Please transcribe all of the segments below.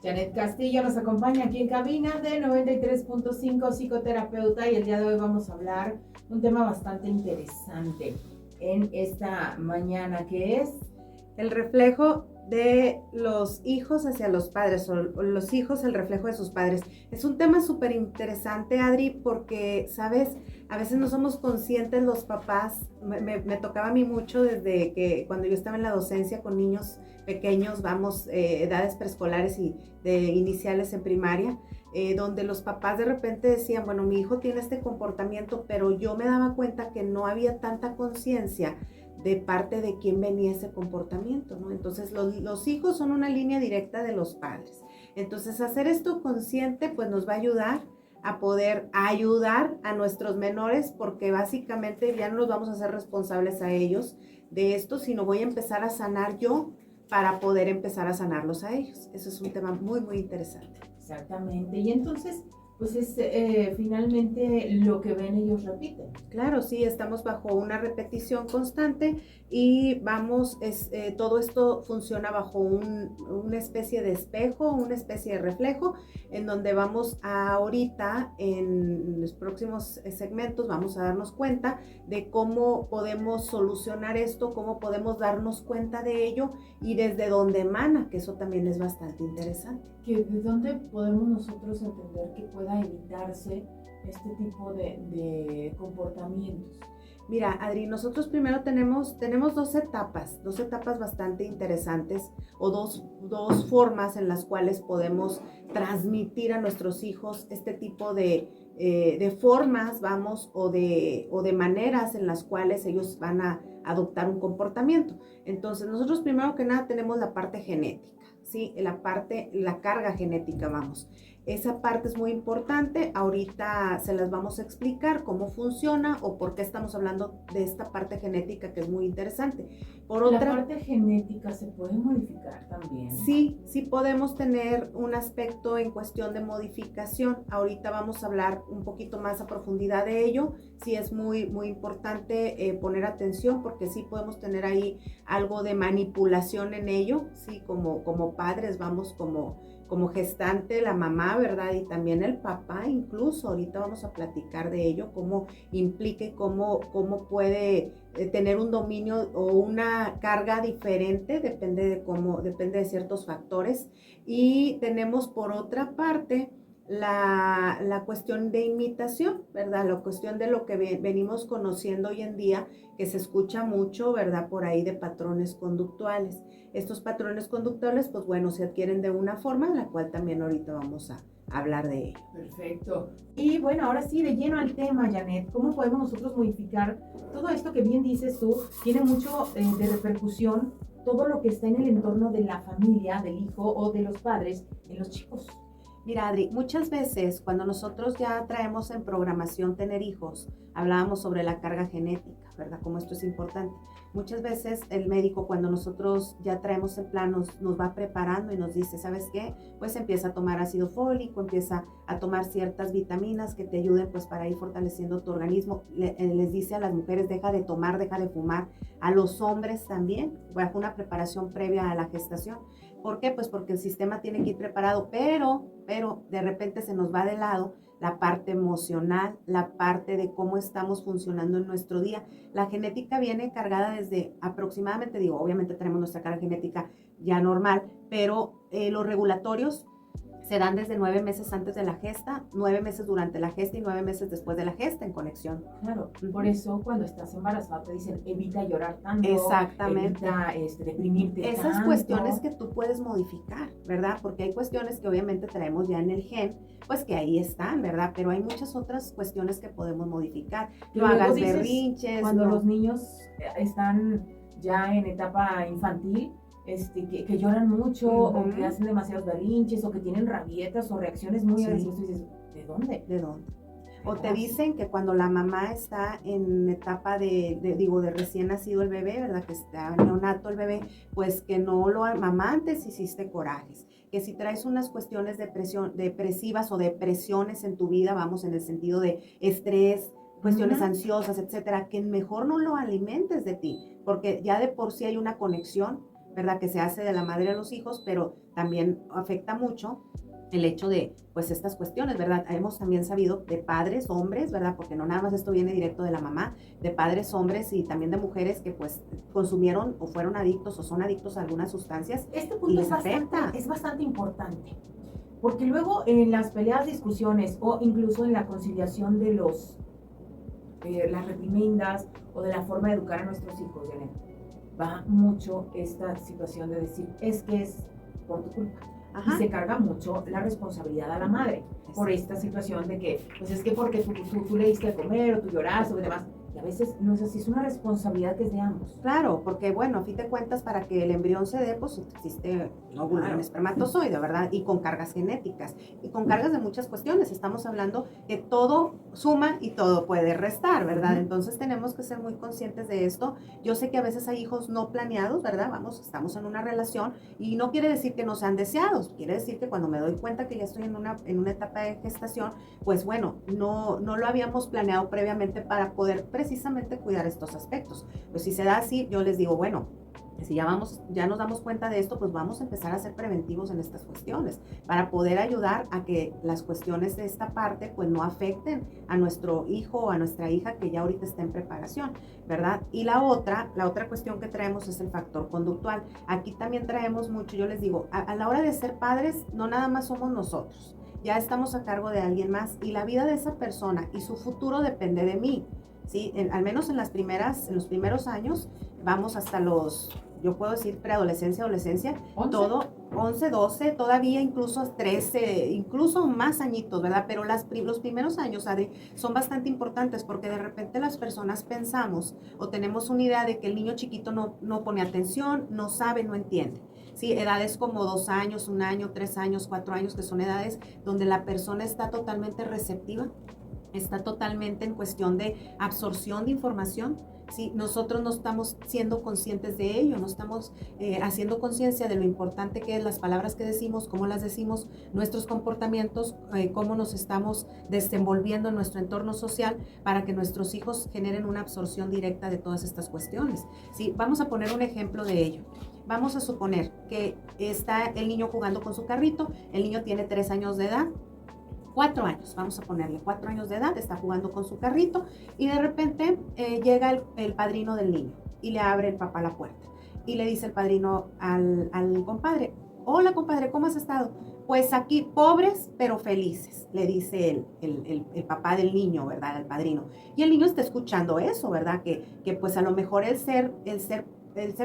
Janet Castillo nos acompaña aquí en cabina de 93.5 psicoterapeuta y el día de hoy vamos a hablar un tema bastante interesante en esta mañana que es el reflejo de los hijos hacia los padres o los hijos el reflejo de sus padres. Es un tema súper interesante, Adri, porque, ¿sabes? A veces no somos conscientes los papás. Me tocaba a mí mucho desde que cuando yo estaba en la docencia con niños pequeños, edades preescolares y de iniciales en primaria, donde los papás de repente decían, bueno, mi hijo tiene este comportamiento, pero yo me daba cuenta que no había tanta conciencia de parte de quién venía ese comportamiento, ¿no? Entonces los hijos son una línea directa de los padres. Entonces hacer esto consciente pues nos va a ayudar a poder ayudar a nuestros menores, porque básicamente ya no los vamos a hacer responsables a ellos de esto, sino voy a empezar a sanar yo para poder empezar a sanarlos a ellos. Eso es un tema muy, muy interesante. exactamente, y entonces pues es finalmente lo que ven ellos repiten. Claro, sí, estamos bajo una repetición constante y todo esto funciona bajo una especie de espejo, una especie de reflejo, en donde vamos ahorita, en los próximos segmentos, vamos a darnos cuenta de cómo podemos solucionar esto, cómo podemos darnos cuenta de ello y desde dónde emana, que eso también es bastante interesante. ¿De dónde podemos nosotros entender que pueda evitarse este tipo de comportamientos? Mira, Adri, nosotros primero tenemos dos etapas bastante interesantes o dos formas en las cuales podemos transmitir a nuestros hijos este tipo de formas, o de maneras en las cuales ellos van a adoptar un comportamiento. Entonces, nosotros primero que nada tenemos la parte genética, ¿sí? La carga genética, vamos. Esa parte es muy importante. Ahorita se las vamos a explicar cómo funciona o por qué estamos hablando de esta parte genética que es muy interesante. La parte genética se puede modificar también. Sí podemos tener un aspecto en cuestión de modificación. Ahorita vamos a hablar un poquito más a profundidad de ello. Sí es muy, muy importante poner atención porque sí podemos tener ahí algo de manipulación en ello. Sí, como padres vamos como gestante, la mamá, ¿verdad? Y también el papá, incluso, ahorita vamos a platicar de ello, cómo implica y cómo puede tener un dominio o una carga diferente, depende de ciertos factores. Y tenemos por otra parte la cuestión de imitación, ¿verdad? La cuestión de lo que venimos conociendo hoy en día, que se escucha mucho, ¿verdad? Por ahí de patrones conductuales. Estos patrones conductuales, pues bueno, se adquieren de una forma, la cual también ahorita vamos a hablar de ello. Perfecto. Y bueno, ahora sí, de lleno al tema, Janet, ¿cómo podemos nosotros modificar todo esto que bien dices tú? Tiene mucho de repercusión todo lo que está en el entorno de la familia, del hijo o de los padres en los chicos. Mira, Adri, muchas veces cuando nosotros ya traemos en programación tener hijos, hablábamos sobre la carga genética, ¿verdad? Como esto es importante. Muchas veces el médico, cuando nosotros ya traemos el plan, nos va preparando y nos dice, ¿sabes qué? Pues empieza a tomar ácido fólico, empieza a tomar ciertas vitaminas que te ayuden pues para ir fortaleciendo tu organismo. Les dice a las mujeres, deja de tomar, deja de fumar. A los hombres también, bajo una preparación previa a la gestación. ¿Por qué? Pues porque el sistema tiene que ir preparado, pero de repente se nos va de lado la parte emocional, la parte de cómo estamos funcionando en nuestro día. La genética viene cargada desde aproximadamente, obviamente tenemos nuestra carga genética ya normal, pero los regulatorios se dan desde 9 meses antes de la gesta, 9 meses durante la gesta y 9 meses después de la gesta en conexión. Claro, por eso cuando estás embarazada te dicen evita llorar tanto, exactamente, evita deprimirte esas tanto. Cuestiones que tú puedes modificar, ¿verdad? Porque hay cuestiones que obviamente traemos ya en el gen, pues que ahí están, ¿verdad? Pero hay muchas otras cuestiones que podemos modificar. No hagas berrinches. Cuando los niños están ya en etapa infantil, que lloran mucho o que hacen demasiados berrinches o que tienen rabietas o reacciones muy agresivas, tú dices, ¿de dónde? ¿De dónde? O te dicen que cuando la mamá está en etapa de recién nacido el bebé, ¿verdad? Que está neonato el bebé, pues que no lo amamantes, hiciste corajes. Que si traes unas cuestiones depresivas o depresiones en tu vida, vamos, en el sentido de estrés, cuestiones ansiosas, etcétera, que mejor no lo alimentes de ti, porque ya de por sí hay una conexión ¿verdad? Que se hace de la madre a los hijos, pero también afecta mucho el hecho de, pues, estas cuestiones, ¿verdad? Hemos también sabido de padres, hombres, ¿verdad? Porque no nada más esto viene directo de la mamá, de padres, hombres y también de mujeres que, pues, consumieron o fueron adictos o son adictos a algunas sustancias Este y punto les afecta. es bastante importante, porque luego en las peleas, discusiones o incluso en la conciliación de las reprimendas o de la forma de educar a nuestros hijos, Janet, va mucho esta situación de decir, es que es por tu culpa. Ajá. Y se carga mucho la responsabilidad a la madre por esta situación de que, pues es que porque tú le diste de comer o tú lloraste o demás. Y a veces no es así, es una responsabilidad que es de ambos. Claro, porque bueno, a fin de cuentas, para que el embrión se dé, pues existe un espermatozoide, ¿verdad? Y con cargas genéticas y con cargas de muchas cuestiones. Estamos hablando que todo suma y todo puede restar, ¿verdad? Entonces tenemos que ser muy conscientes de esto. Yo sé que a veces hay hijos no planeados, ¿verdad? Vamos, estamos en una relación y no quiere decir que no sean deseados. Quiere decir que cuando me doy cuenta que ya estoy en una etapa de gestación, pues bueno, no lo habíamos planeado previamente para poder precisamente cuidar estos aspectos. Pues si se da así, yo les digo, bueno, si ya nos damos cuenta de esto, pues vamos a empezar a ser preventivos en estas cuestiones para poder ayudar a que las cuestiones de esta parte pues no afecten a nuestro hijo o a nuestra hija que ya ahorita está en preparación, ¿verdad? Y la otra cuestión que traemos es el factor conductual. Aquí también traemos mucho, yo les digo, a la hora de ser padres, no nada más somos nosotros, ya estamos a cargo de alguien más y la vida de esa persona y su futuro depende de mí. ¿Sí? Al menos en los primeros años, vamos hasta yo puedo decir preadolescencia, adolescencia, 11. todo, 11, 12, todavía incluso 13, incluso más añitos, ¿verdad? Pero los primeros años, Adri, son bastante importantes porque de repente las personas pensamos o tenemos una idea de que el niño chiquito no pone atención, no sabe, no entiende. Sí, edades como 2 años, 1 año, 3 años, 4 años, que son edades donde la persona está totalmente receptiva, está totalmente en cuestión de absorción de información. ¿Sí? Nosotros no estamos siendo conscientes de ello, no estamos haciendo conciencia de lo importante que es las palabras que decimos, cómo las decimos, nuestros comportamientos, cómo nos estamos desenvolviendo en nuestro entorno social para que nuestros hijos generen una absorción directa de todas estas cuestiones. ¿Sí? Vamos a poner un ejemplo de ello. Vamos a suponer que está el niño jugando con su carrito, el niño tiene 3 años de edad, 4 años, vamos a ponerle 4 años de edad, está jugando con su carrito y de repente llega el padrino del niño y le abre el papá la puerta y le dice el padrino al compadre, hola compadre, ¿cómo has estado? Pues aquí pobres pero felices, le dice el papá del niño, ¿verdad? Al padrino. Y el niño está escuchando eso, ¿verdad? Que pues a lo mejor el ser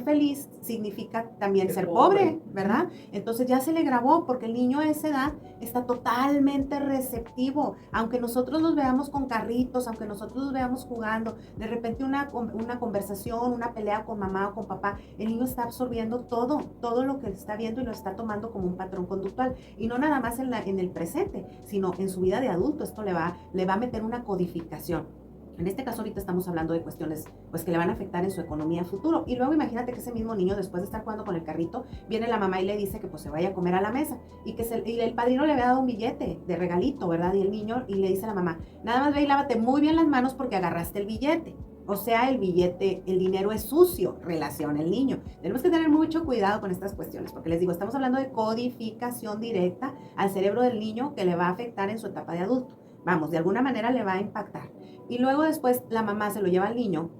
feliz significa también ser pobre, ¿verdad? Entonces ya se le grabó porque el niño a esa edad está totalmente receptivo. Aunque nosotros los veamos con carritos, aunque nosotros los veamos jugando, de repente una conversación, una pelea con mamá o con papá, el niño está absorbiendo todo lo que está viendo y lo está tomando como un patrón conductual. Y no nada más en el presente, sino en su vida de adulto. Esto le va a meter una codificación. En este caso ahorita estamos hablando de cuestiones pues que le van a afectar en su economía futuro. Y luego imagínate que ese mismo niño, después de estar jugando con el carrito, viene la mamá y le dice que pues se vaya a comer a la mesa y y el padrino le había dado un billete de regalito, ¿verdad? Y el niño y le dice a la mamá, nada más ve y lávate muy bien las manos porque agarraste el billete. O sea, el dinero es sucio, relaciona el niño. Tenemos que tener mucho cuidado con estas cuestiones, porque les digo, estamos hablando de codificación directa al cerebro del niño que le va a afectar en su etapa de adulto. Vamos, de alguna manera le va a impactar. Y luego después la mamá se lo lleva al niño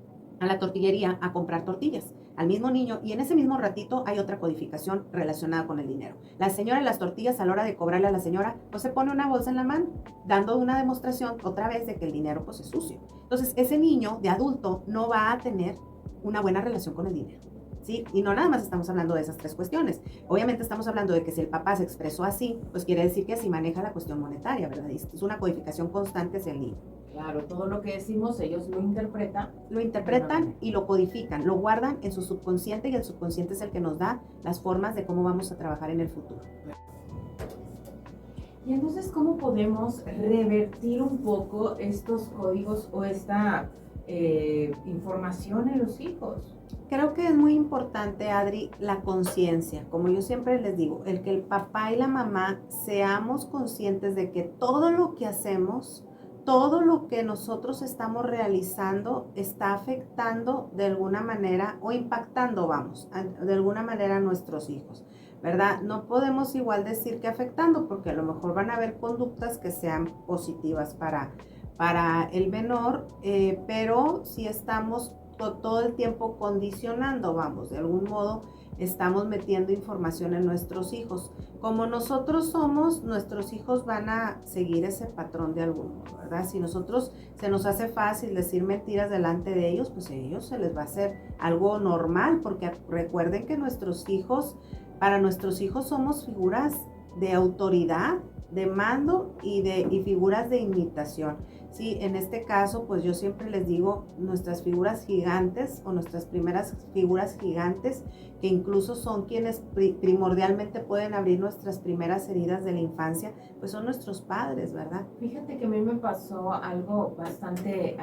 a la tortillería a comprar tortillas, al mismo niño, y en ese mismo ratito hay otra codificación relacionada con el dinero. La señora de las tortillas, a la hora de cobrarle a la señora, pues se pone una bolsa en la mano, dando una demostración otra vez de que el dinero pues es sucio. Entonces ese niño de adulto no va a tener una buena relación con el dinero. ¿Sí? Y no nada más estamos hablando de esas 3 cuestiones. Obviamente estamos hablando de que si el papá se expresó así, pues quiere decir que así maneja la cuestión monetaria, ¿verdad? Es una codificación constante hacia el niño. Claro, todo lo que decimos ellos lo interpretan y lo codifican, lo guardan en su subconsciente y el subconsciente es el que nos da las formas de cómo vamos a trabajar en el futuro. Y entonces, ¿cómo podemos revertir un poco estos códigos o esta información en los hijos? Creo que es muy importante, Adri, la conciencia. Como yo siempre les digo, el que el papá y la mamá seamos conscientes de que todo lo que hacemos, todo lo que nosotros estamos realizando está afectando de alguna manera o impactando, vamos, de alguna manera a nuestros hijos, ¿verdad? No podemos igual decir que afectando, porque a lo mejor van a haber conductas que sean positivas para el menor, pero si estamos todo el tiempo condicionando, vamos, de algún modo estamos metiendo información en nuestros hijos. Como nosotros somos, nuestros hijos van a seguir ese patrón de algún modo, ¿verdad? Si nosotros se nos hace fácil decir mentiras delante de ellos, pues a ellos se les va a hacer algo normal, porque recuerden que para nuestros hijos somos figuras de autoridad, de mando y figuras de imitación. Sí, en este caso, pues yo siempre les digo, nuestras figuras gigantes o nuestras primeras figuras gigantes, que incluso son quienes primordialmente pueden abrir nuestras primeras heridas de la infancia, pues son nuestros padres, ¿verdad? Fíjate que a mí me pasó algo bastante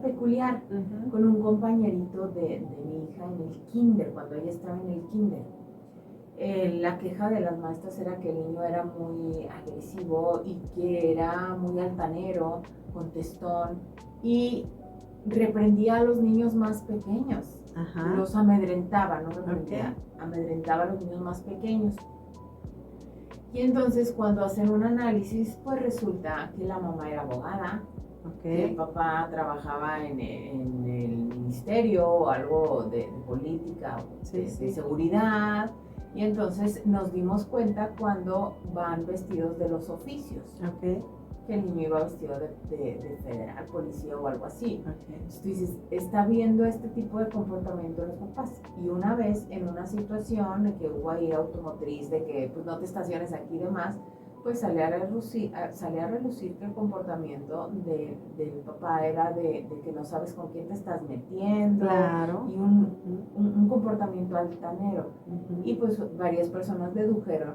peculiar con un compañerito de mi hija en el kinder, cuando ella estaba en el kinder. La queja de las maestras era que el niño era muy agresivo y que era muy altanero, contestón, y reprendía a los niños más pequeños. Ajá. Los amedrentaba, no reprendía, Okay. amedrentaba a los niños más pequeños. Y entonces cuando hacen un análisis, pues resulta que la mamá era abogada, que el papá trabajaba en el ministerio o algo de política o de seguridad. Y entonces nos dimos cuenta cuando van vestidos de los oficios. Okay. Que el niño iba vestido de federal, policía o algo así. Okay. Entonces tú dices, está viendo este tipo de comportamiento de los papás. Y una vez en una situación en que hubo ahí automotriz de que pues no te estaciones aquí y demás, pues salía a relucir que el comportamiento del papá era de que no sabes con quién te estás metiendo. Claro. Y un comportamiento altanero. Y pues varias personas dedujeron,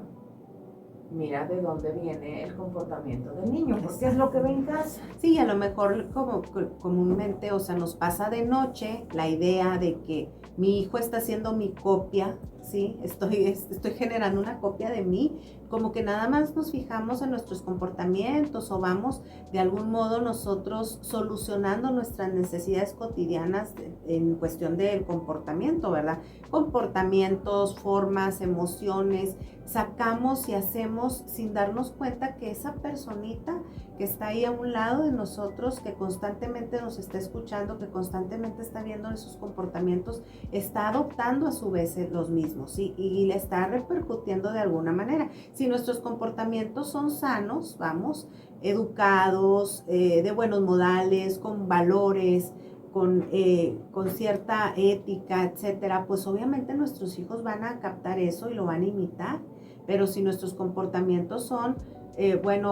mira de dónde viene el comportamiento del niño, porque es lo que ve en casa. Sí, a lo mejor como comúnmente, o sea, nos pasa de noche la idea de que mi hijo está haciendo mi copia, ¿sí? Estoy generando una copia de mí, como que nada más nos fijamos en nuestros comportamientos o vamos de algún modo nosotros solucionando nuestras necesidades cotidianas en cuestión del comportamiento, ¿verdad? Comportamientos, formas, emociones, sacamos y hacemos sin darnos cuenta que esa personita que está ahí a un lado de nosotros, que constantemente nos está escuchando, que constantemente está viendo esos comportamientos, está adoptando a su vez los mismos, ¿sí? Y le está repercutiendo de alguna manera. Si nuestros comportamientos son sanos, vamos, educados, de buenos modales, con valores, con cierta ética, etcétera, pues obviamente nuestros hijos van a captar eso y lo van a imitar. Pero si nuestros comportamientos son,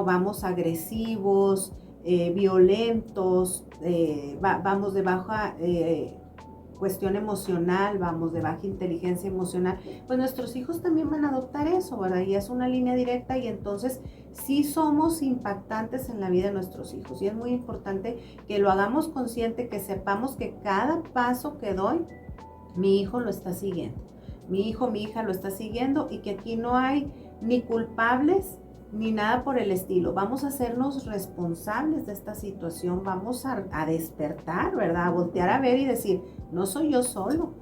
vamos agresivos, violentos, vamos de baja cuestión emocional, vamos de baja inteligencia emocional, pues nuestros hijos también van a adoptar eso, ¿verdad? Y es una línea directa y entonces sí somos impactantes en la vida de nuestros hijos. Y es muy importante que lo hagamos consciente, que sepamos que cada paso que doy, mi hijo lo está siguiendo. Mi hijo, mi hija lo está siguiendo y que aquí no hay ni culpables ni nada por el estilo. Vamos a hacernos responsables de esta situación, vamos a despertar, ¿verdad? A voltear a ver y decir, no soy yo solo.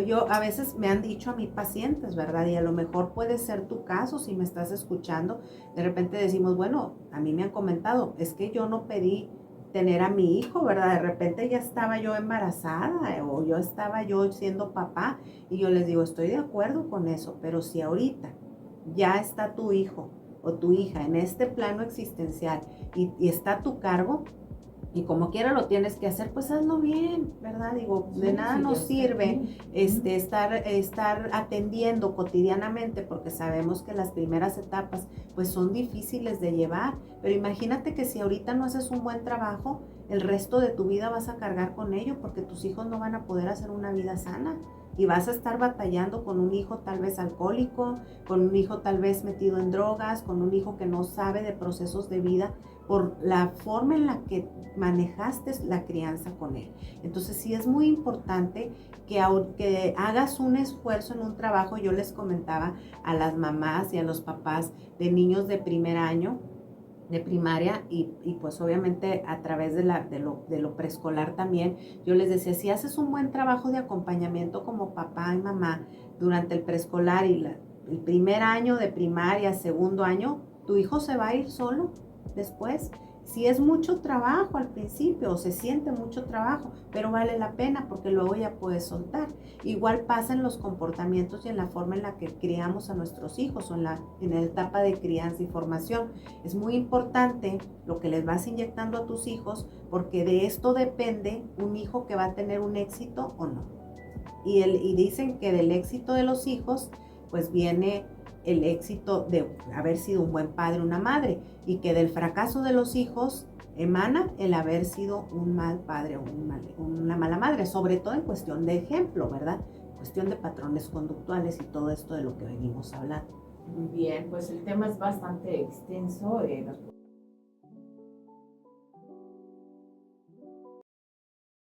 Yo a veces me han dicho a mis pacientes, ¿verdad? Y a lo mejor puede ser tu caso si me estás escuchando. De repente decimos, bueno, a mí me han comentado, es que yo no pedí tener a mi hijo, ¿verdad? De repente ya estaba yo embarazada o yo estaba yo siendo papá y yo les digo, estoy de acuerdo con eso, pero si ahorita ya está tu hijo o tu hija en este plano existencial y está a tu cargo y como quiera lo tienes que hacer, pues hazlo bien, ¿verdad? Digo, de nada nos sirve estar atendiendo cotidianamente porque sabemos que las primeras etapas pues son difíciles de llevar, pero imagínate que si ahorita no haces un buen trabajo, el resto de tu vida vas a cargar con ello porque tus hijos no van a poder hacer una vida sana y vas a estar batallando con un hijo tal vez alcohólico, con un hijo tal vez metido en drogas, con un hijo que no sabe de procesos de vida por la forma en la que manejaste la crianza con él. Entonces sí es muy importante que hagas un esfuerzo en un trabajo. Yo les comentaba a las mamás y a los papás de niños de primer año, de primaria y pues obviamente a través de lo preescolar también, yo les decía, si haces un buen trabajo de acompañamiento como papá y mamá durante el preescolar y el primer año de primaria, segundo año, tu hijo se va a ir solo después. Si es mucho trabajo al principio o se siente mucho trabajo, pero vale la pena porque luego ya puedes soltar. Igual pasa en los comportamientos y en la forma en la que criamos a nuestros hijos o en la etapa de crianza y formación. Es muy importante lo que les vas inyectando a tus hijos porque de esto depende un hijo que va a tener un éxito o no. Y dicen que del éxito de los hijos pues viene el éxito de haber sido un buen padre, una madre, y que del fracaso de los hijos emana el haber sido un mal padre o una mala madre, sobre todo en cuestión de ejemplo, ¿verdad? Cuestión de patrones conductuales y todo esto de lo que venimos hablando. Muy bien, pues el tema es bastante extenso.